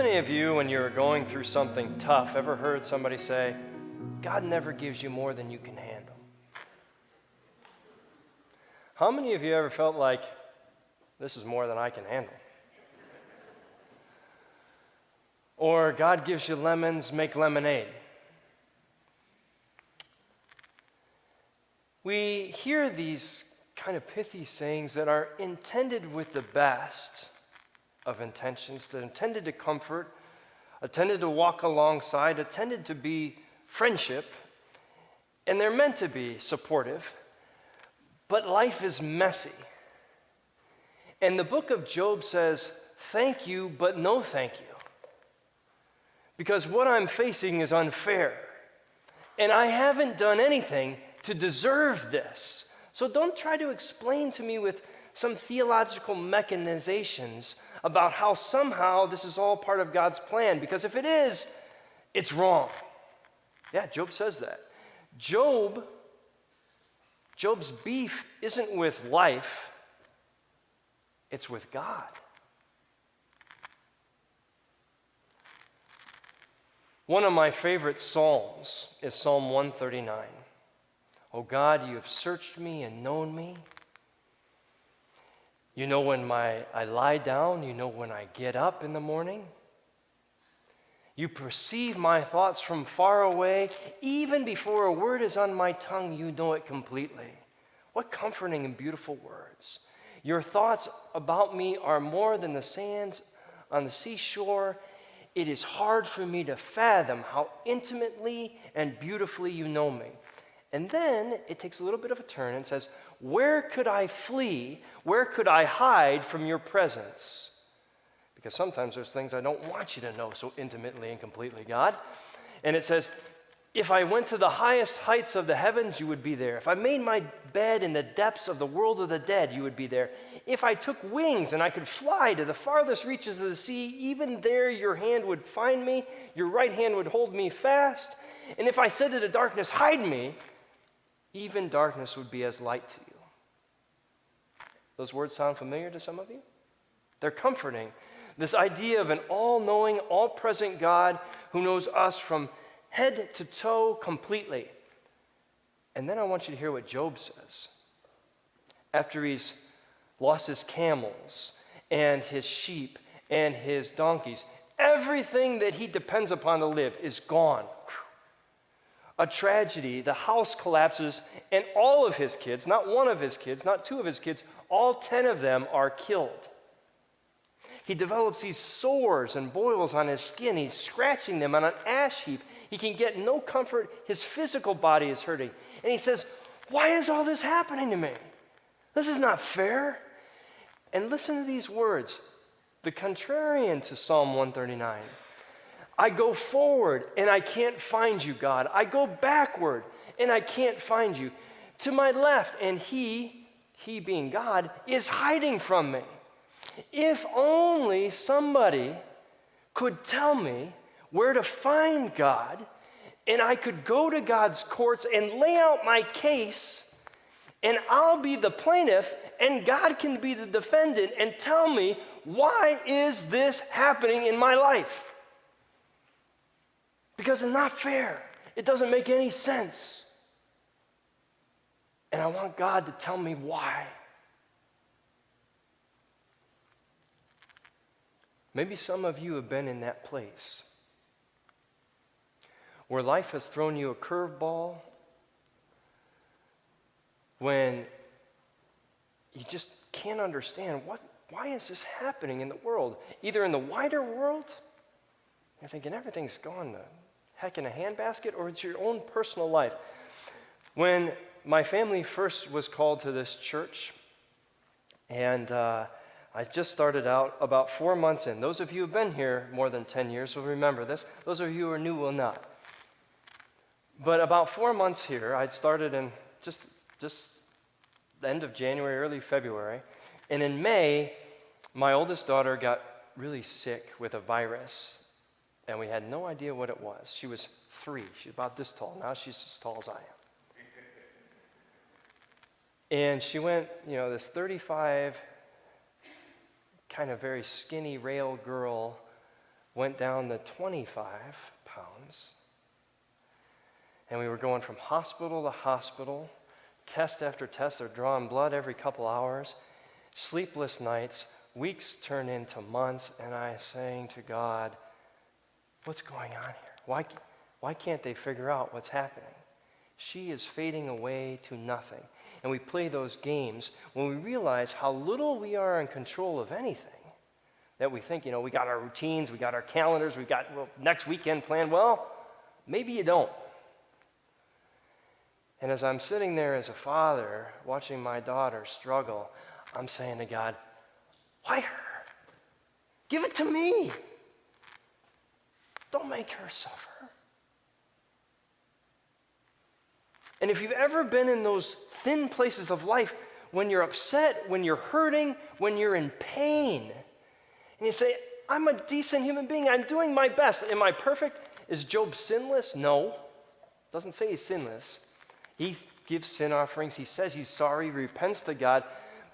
many of you, when you're going through something tough, ever heard somebody say, God never gives you more than you can handle? How many of you ever felt like, this is more than I can handle? Or God gives you lemons, make lemonade. We hear these kind of pithy sayings that are intended with the best of intentions, that are intended to comfort, intended to walk alongside, intended to be friendship, and they're meant to be supportive, but life is messy. And the book of Job says, thank you, but no thank you. Because what I'm facing is unfair. And I haven't done anything to deserve this. So don't try to explain to me with some theological mechanizations about how somehow this is all part of God's plan. Because if it is, it's wrong. Yeah, Job says that. Job's beef isn't with life, it's with God. One of my favorite psalms is Psalm 139. Oh God, you have searched me and known me. You know when I lie down, you know when I get up in the morning. You perceive my thoughts from far away. Even before a word is on my tongue, you know it completely. What comforting and beautiful words. Your thoughts about me are more than the sands on the seashore. It is hard for me to fathom how intimately and beautifully you know me. And then it takes a little bit of a turn and says, where could I flee? Where could I hide from your presence? Because sometimes there's things I don't want you to know so intimately and completely, God. And it says, if I went to the highest heights of the heavens, you would be there. If I made my bed in the depths of the world of the dead, you would be there. If I took wings and I could fly to the farthest reaches of the sea, even there your hand would find me, your right hand would hold me fast. And if I said to the darkness, hide me, even darkness would be as light to you. Those words sound familiar to some of you? They're comforting. This idea of an all-knowing, all-present God who knows us from head to toe completely. And then I want you to hear what Job says. After he's lost his camels and his sheep and his donkeys, everything that he depends upon to live is gone. A tragedy, the house collapses, and all of his kids, not one of his kids, not two of his kids, all 10 of them are killed. He develops these sores and boils on his skin. He's scratching them on an ash heap. He can get no comfort. His physical body is hurting. And he says, why is all this happening to me? This is not fair. And listen to these words, the contrarian to Psalm 139. I go forward and I can't find you, God. I go backward and I can't find you. To my left, and he being God, is hiding from me. If only somebody could tell me where to find God, and I could go to God's courts and lay out my case, and I'll be the plaintiff, and God can be the defendant and tell me, why is this happening in my life? Because it's not fair. It doesn't make any sense. And I want God to tell me why. Maybe some of you have been in that place where life has thrown you a curveball, when you just can't understand why is this happening in the world? Either in the wider world, you're thinking everything's gone to heck in a handbasket, or it's your own personal life. When my family first was called to this church, and I just started out about 4 months in. Those of you who have been here more than 10 years will remember this. Those of you who are new will not. But about 4 months here, I'd started in just the end of January, early February. And in May, my oldest daughter got really sick with a virus. And we had no idea what it was. She was 3. She's about this tall. Now she's as tall as I am. And she went, this 35, kind of very skinny rail girl went down to 25 pounds. And we were going from hospital to hospital, test after test. They're drawing blood every couple hours, sleepless nights. Weeks turned into months, and I saying to God, what's going on here? Why can't they figure out what's happening? She is fading away to nothing. And we play those games when we realize how little we are in control of anything. That we think, we got our routines, we got our calendars, we got next weekend planned. Well, maybe you don't. And as I'm sitting there as a father, watching my daughter struggle, I'm saying to God, why her? Give it to me. Don't make her suffer. And if you've ever been in those thin places of life, when you're upset, when you're hurting, when you're in pain, and you say, I'm a decent human being, I'm doing my best. Am I perfect? Is Job sinless? No. Doesn't say he's sinless. He gives sin offerings. He says he's sorry, he repents to God.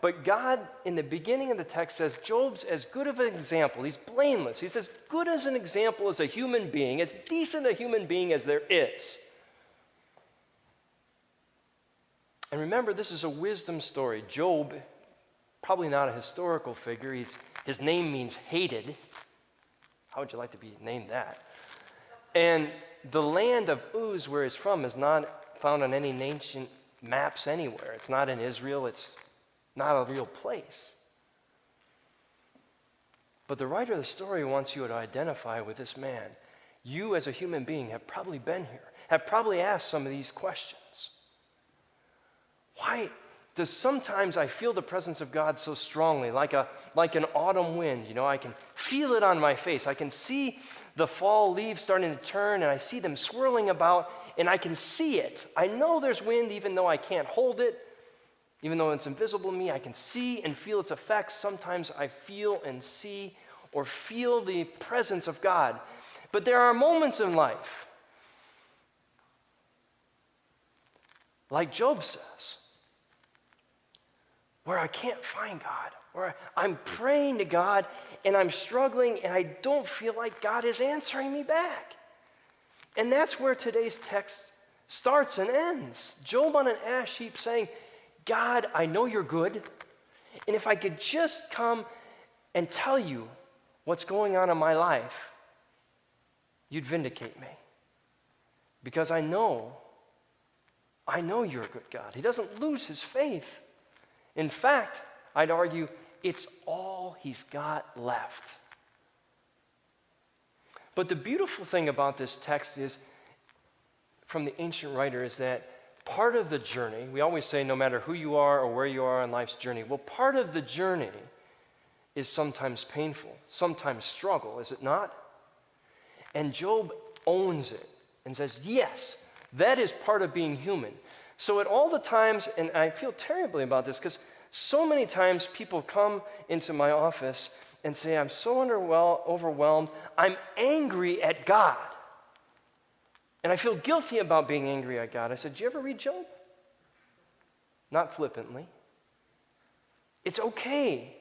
But God, in the beginning of the text, says Job's as good of an example. He's blameless. He's as good as an example as a human being, as decent a human being as there is. And remember, this is a wisdom story. Job, probably not a historical figure. His name means hated. How would you like to be named that? And the land of Uz, where he's from, is not found on any ancient maps anywhere. It's not in Israel. It's not a real place. But the writer of the story wants you to identify with this man. You as a human being have probably been here, have probably asked some of these questions. Why does sometimes I feel the presence of God so strongly, like an autumn wind? I can feel it on my face. I can see the fall leaves starting to turn, and I see them swirling about, and I can see it. I know there's wind even though I can't hold it. Even though it's invisible to me, I can see and feel its effects. Sometimes I feel and see or feel the presence of God. But there are moments in life, like Job says, where I can't find God, where I'm praying to God and I'm struggling and I don't feel like God is answering me back. And that's where today's text starts and ends. Job on an ash heap saying, God, I know you're good, and if I could just come and tell you what's going on in my life, you'd vindicate me. Because I know you're a good God. He doesn't lose his faith. In fact, I'd argue it's all he's got left. But the beautiful thing about this text is, from the ancient writer, is that part of the journey, we always say no matter who you are or where you are on life's journey, well, part of the journey is sometimes painful, sometimes struggle, is it not? And Job owns it and says, yes, that is part of being human. So at all the times, and I feel terribly about this because so many times people come into my office and say, I'm so overwhelmed, I'm angry at God. And I feel guilty about being angry at God. I said, did you ever read Job? Not flippantly. It's okay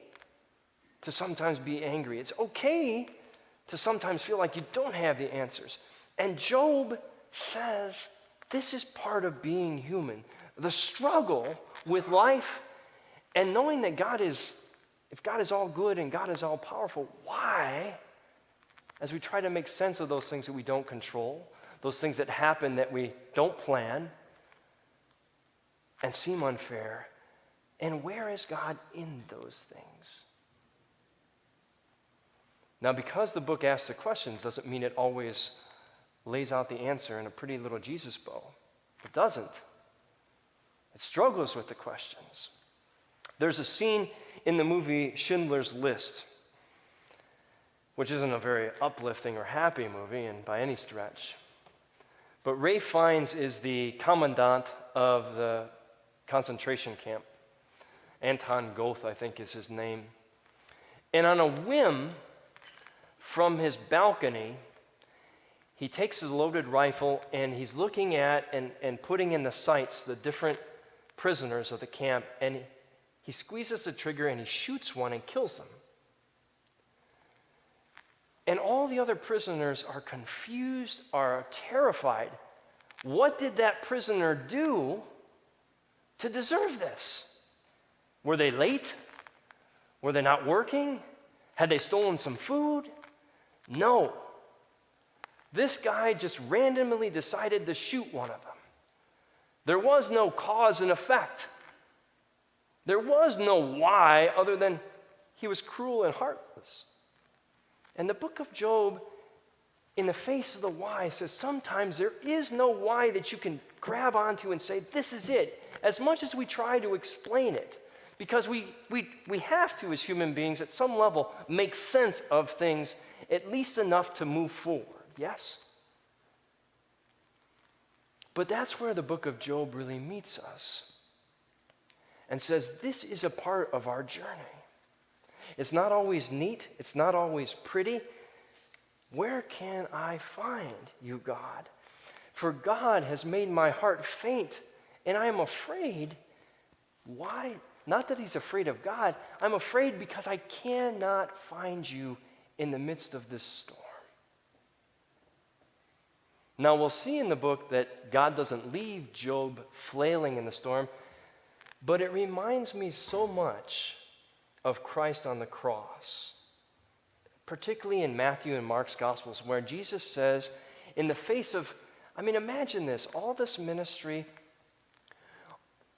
to sometimes be angry. It's okay to sometimes feel like you don't have the answers. And Job says, this is part of being human. The struggle with life and knowing that if God is all good and God is all powerful, why, as we try to make sense of those things that we don't control, those things that happen that we don't plan and seem unfair, and where is God in those things? Now, because the book asks the questions doesn't mean it always lays out the answer in a pretty little Jesus bow. It doesn't. It struggles with the questions. There's a scene in the movie Schindler's List, which isn't a very uplifting or happy movie and by any stretch. But Ralph Fiennes is the commandant of the concentration camp. Anton Goth, I think, is his name. And on a whim, from his balcony, he takes his loaded rifle and he's looking at and putting in the sights the different prisoners of the camp, and he squeezes the trigger and he shoots one and kills them. And all the other prisoners are confused, are terrified. What did that prisoner do to deserve this? Were they late? Were they not working? Had they stolen some food? No. This guy just randomly decided to shoot one of them. There was no cause and effect. There was no why other than he was cruel and heartless. And the book of Job, in the face of the why, says sometimes there is no why that you can grab onto and say, this is it, as much as we try to explain it. Because we have to, as human beings, at some level, make sense of things, at least enough to move forward, yes? But that's where the book of Job really meets us and says, this is a part of our journey. It's not always neat. It's not always pretty. Where can I find you, God? For God has made my heart faint, and I am afraid. Why? Not that he's afraid of God. I'm afraid because I cannot find you in the midst of this storm. Now, we'll see in the book that God doesn't leave Job flailing in the storm, but it reminds me so much of Christ on the cross, particularly in Matthew and Mark's Gospels, where Jesus says, in the face of, imagine this, all this ministry,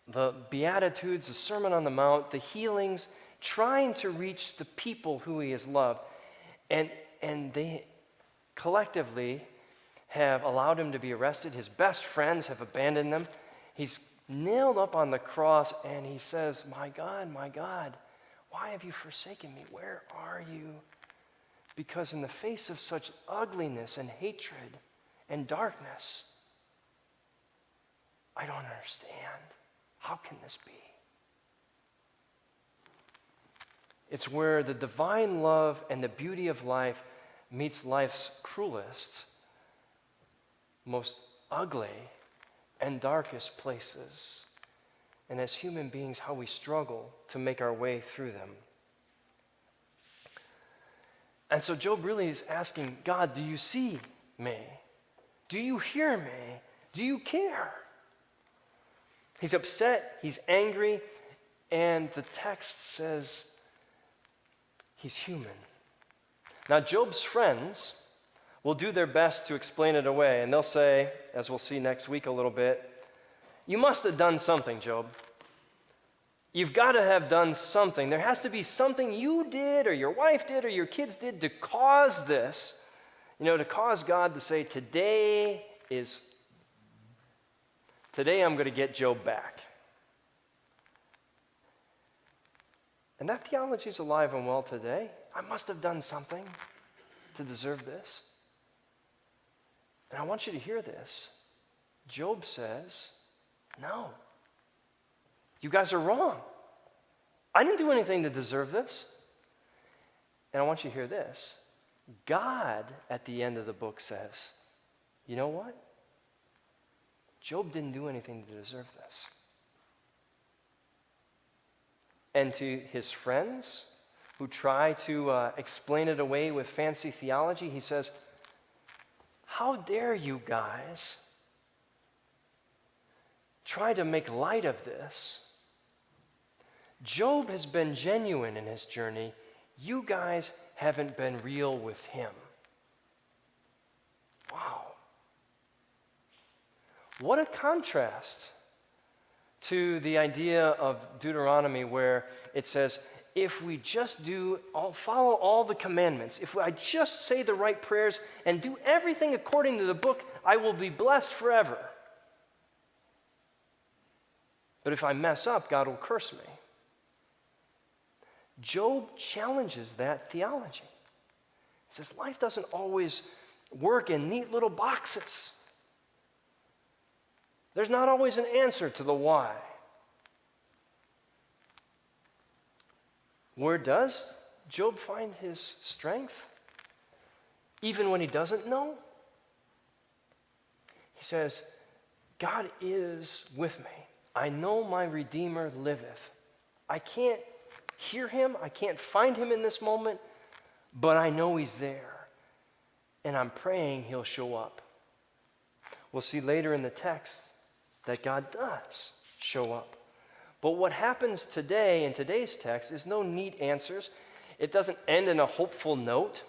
the Beatitudes, the Sermon on the Mount, the healings, trying to reach the people who he has loved, and they collectively have allowed him to be arrested. His best friends have abandoned him. He's nailed up on the cross, and he says, my God, why have you forsaken me? Where are you? Because in the face of such ugliness and hatred and darkness, I don't understand. How can this be? It's where the divine love and the beauty of life meets life's cruelest, most ugly, and darkest places. And as human beings, how we struggle to make our way through them. And so Job really is asking, God, do you see me? Do you hear me? Do you care? He's upset, he's angry, and the text says he's human. Now, Job's friends will do their best to explain it away, and they'll say, as we'll see next week a little bit, you must have done something, Job. You've got to have done something. There has to be something you did or your wife did or your kids did to cause this, to cause God to say, today I'm going to get Job back. And that theology is alive and well today. I must have done something to deserve this. And I want you to hear this. Job says, no, you guys are wrong. I didn't do anything to deserve this. And I want you to hear this. God, at the end of the book, says, you know what? Job didn't do anything to deserve this. And to his friends who try to explain it away with fancy theology, he says, how dare you guys try to make light of this? Job has been genuine in his journey. You guys haven't been real with him. Wow. What a contrast to the idea of Deuteronomy where it says, if we just follow all the commandments, if I just say the right prayers and do everything according to the book, I will be blessed forever. But if I mess up, God will curse me. Job challenges that theology. He says life doesn't always work in neat little boxes. There's not always an answer to the why. Where does Job find his strength? Even when he doesn't know? He says, God is with me. I know my Redeemer liveth. I can't hear him. I can't find him in this moment, but I know he's there. and I'm praying he'll show up. We'll see later in the text that God does show up. But what happens today in today's text is no neat answers. It doesn't end in a hopeful note.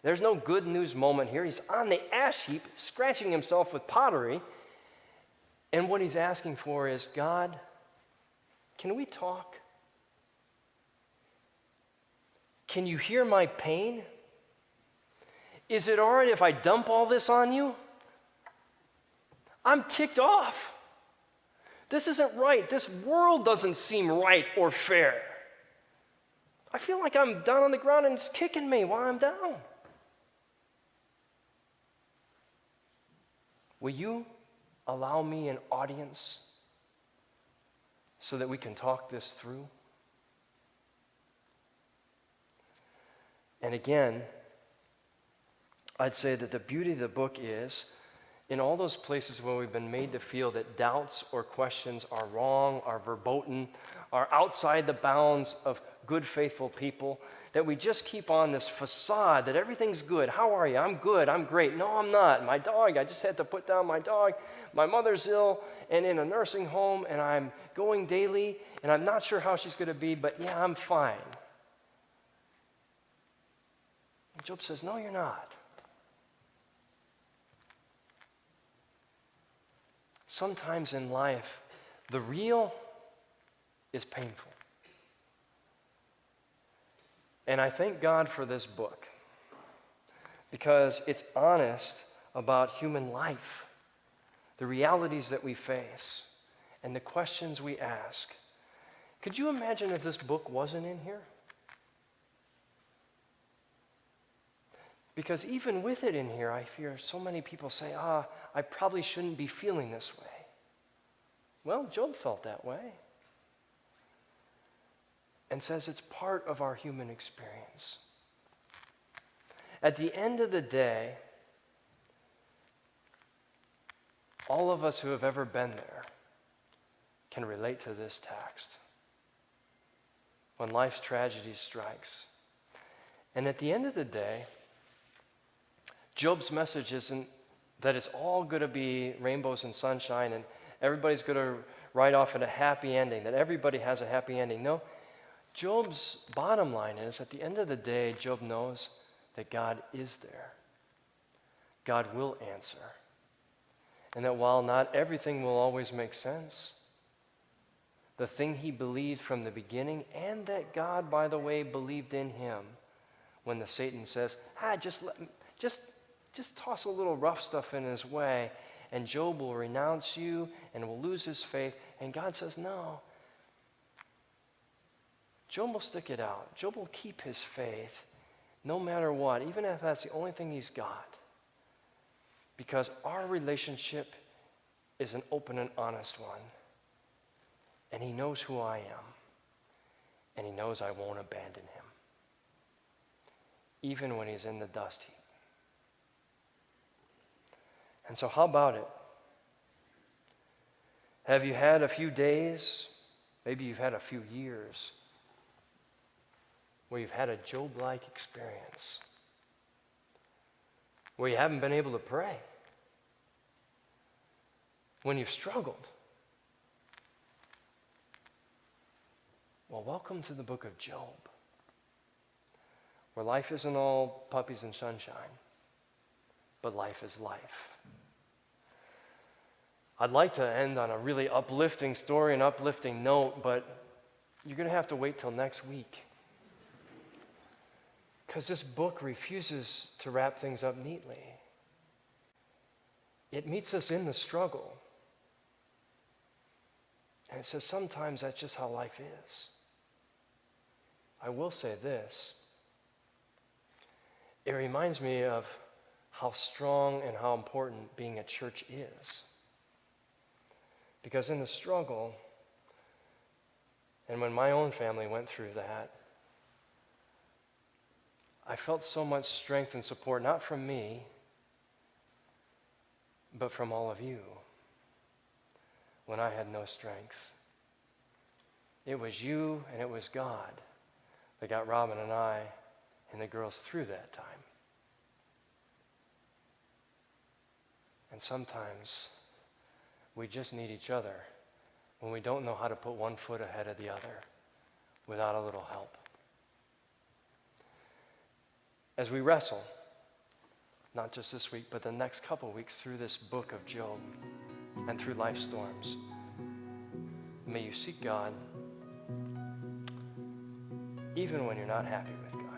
There's no good news moment here. He's on the ash heap, scratching himself with pottery. And what he's asking for is, God, can we talk? Can you hear my pain? Is it all right if I dump all this on you? I'm ticked off. This isn't right. This world doesn't seem right or fair. I feel like I'm down on the ground and it's kicking me while I'm down. Will you allow me an audience so that we can talk this through? And again, I'd say that the beauty of the book is, in all those places where we've been made to feel that doubts or questions are wrong, are verboten, are outside the bounds of good, faithful people, that we just keep on this facade that everything's good. How are you? I'm good. I'm great. No, I'm not. My dog, I just had to put down my dog. My mother's ill and in a nursing home, and I'm going daily, and I'm not sure how she's going to be, but yeah, I'm fine. And Job says, no, you're not. Sometimes in life, the real is painful. And I thank God for this book because it's honest about human life, the realities that we face, and the questions we ask. Could you imagine if this book wasn't in here? Because even with it in here, I hear so many people say, I probably shouldn't be feeling this way. Well, Job felt that way. And says it's part of our human experience. At the end of the day, all of us who have ever been there can relate to this text. When life's tragedy strikes. And at the end of the day, Job's message isn't that it's all going to be rainbows and sunshine and everybody's going to ride off at a happy ending, that everybody has a happy ending. No, Job's bottom line is, at the end of the day, Job knows that God is there. God will answer. And that while not everything will always make sense, the thing he believed from the beginning, and that God, by the way, believed in him, when the Satan says, just toss a little rough stuff in his way, and Job will renounce you and will lose his faith. And God says, no. Job will stick it out. Job will keep his faith no matter what, even if that's the only thing he's got. Because our relationship is an open and honest one. And he knows who I am. And he knows I won't abandon him. Even when he's in the dust heap. And so how about it? Have you had a few days, maybe you've had a few years, where you've had a Job-like experience, where you haven't been able to pray, when you've struggled? Well, welcome to the book of Job, where life isn't all puppies and sunshine, but life is life. I'd like to end on a really uplifting story, an uplifting note, but you're going to have to wait till next week. Because this book refuses to wrap things up neatly. It meets us in the struggle. And it says sometimes that's just how life is. I will say this. It reminds me of how strong and how important being a church is. Because in the struggle, and when my own family went through that, I felt so much strength and support, not from me, but from all of you, when I had no strength. It was you and it was God that got Robin and I and the girls through that time. And sometimes we just need each other when we don't know how to put one foot ahead of the other without a little help. As we wrestle, not just this week, but the next couple weeks through this book of Job and through life's storms, may you seek God even when you're not happy with God.